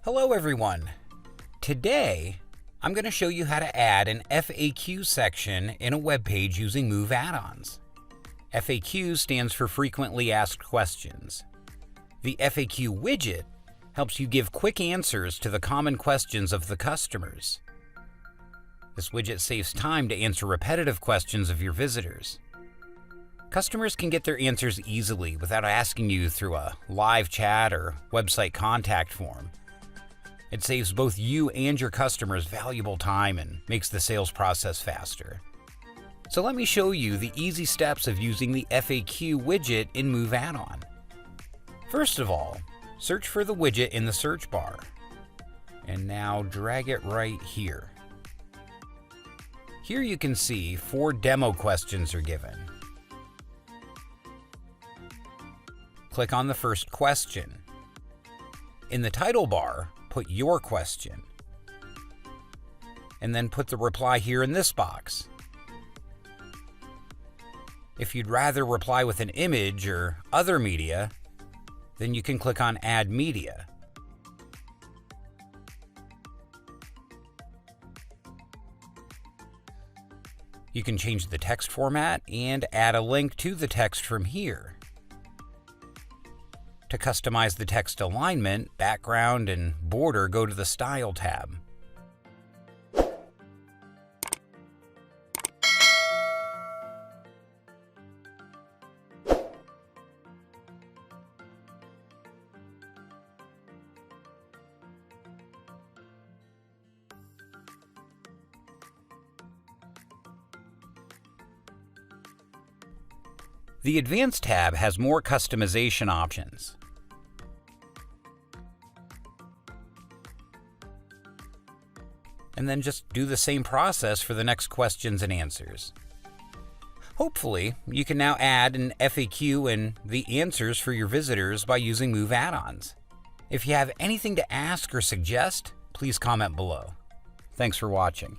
Hello everyone. Today, I'm going to show you how to add an FAQ section in a web page using Move Addons. FAQ stands for Frequently Asked Questions. The FAQ widget helps you give quick answers to the common questions of the customers. This widget saves time to answer repetitive questions of your visitors. Customers can get their answers easily without asking you through a live chat or website contact form. It saves both you and your customers valuable time and makes the sales process faster. So let me show you the easy steps of using the FAQ widget in Move Addon. First of all, search for the widget in the search bar. And now drag it right here. Here you can see 4 demo questions are given. Click on the first question. In the title bar, put your question. And then put the reply here in this box. If you'd rather reply with an image or other media, then you can click on Add Media. You can change the text format and add a link to the text from here. To customize the text alignment, background, and border, go to the Style tab. The Advanced tab has more customization options. And then just do the same process for the next questions and answers. Hopefully, you can now add an FAQ and the answers for your visitors by using Move Addons. If you have anything to ask or suggest, please comment below. Thanks for watching.